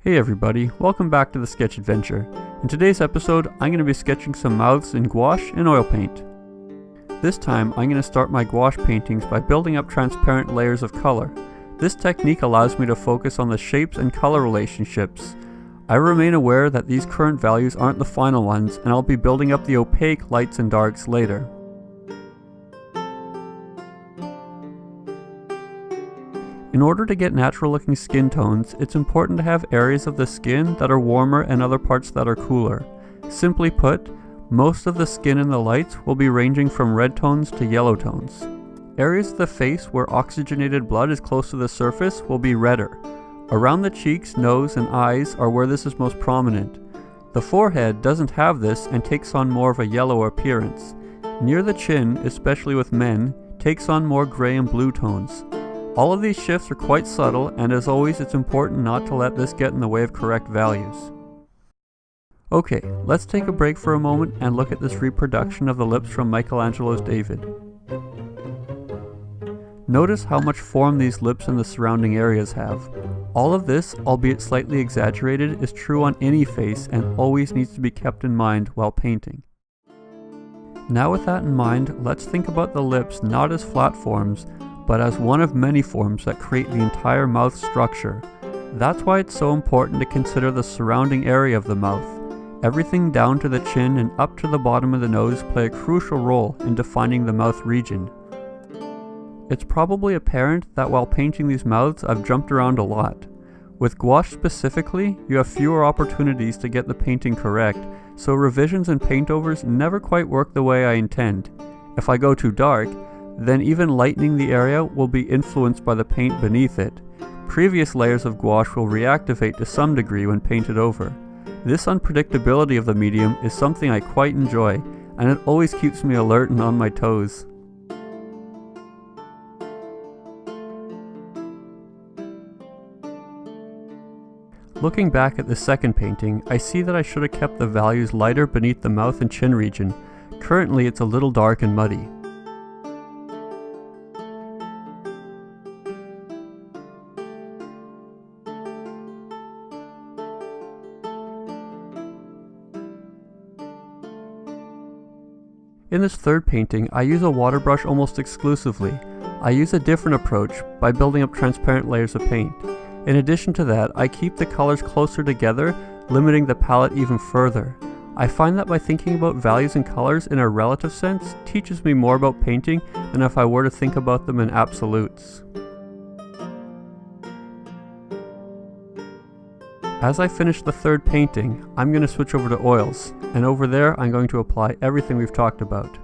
Hey everybody, welcome back to the Sketch Adventure. In today's episode, I'm going to be sketching some mouths in gouache and oil paint. This time, I'm going to start my gouache paintings by building up transparent layers of color. This technique allows me to focus on the shapes and color relationships. I remain aware that these current values aren't the final ones, and I'll be building up the opaque lights and darks later. In order to get natural looking skin tones, it's important to have areas of the skin that are warmer and other parts that are cooler. Simply put, most of the skin in the lights will be ranging from red tones to yellow tones. Areas of the face where oxygenated blood is close to the surface will be redder. Around the cheeks, nose, and eyes are where this is most prominent. The forehead doesn't have this and takes on more of a yellow appearance. Near the chin, especially with men, takes on more gray and blue tones. All of these shifts are quite subtle, and as always, it's important not to let this get in the way of correct values. Okay, let's take a break for a moment and look at this reproduction of the lips from Michelangelo's David. Notice how much form these lips and the surrounding areas have. All of this, albeit slightly exaggerated, is true on any face and always needs to be kept in mind while painting. Now with that in mind, let's think about the lips not as flat forms, but as one of many forms that create the entire mouth structure. That's why it's so important to consider the surrounding area of the mouth. Everything down to the chin and up to the bottom of the nose play a crucial role in defining the mouth region. It's probably apparent that while painting these mouths, I've jumped around a lot. With gouache specifically, you have fewer opportunities to get the painting correct, so revisions and paintovers never quite work the way I intend. If I go too dark, then even lightening the area will be influenced by the paint beneath it. Previous layers of gouache will reactivate to some degree when painted over. This unpredictability of the medium is something I quite enjoy, and it always keeps me alert and on my toes. Looking back at the second painting, I see that I should have kept the values lighter beneath the mouth and chin region. Currently it's a little dark and muddy. In this third painting, I use a water brush almost exclusively. I use a different approach by building up transparent layers of paint. In addition to that, I keep the colors closer together, limiting the palette even further. I find that by thinking about values and colors in a relative sense teaches me more about painting than if I were to think about them in absolutes. As I finish the third painting, I'm going to switch over to oils, and over there I'm going to apply everything we've talked about.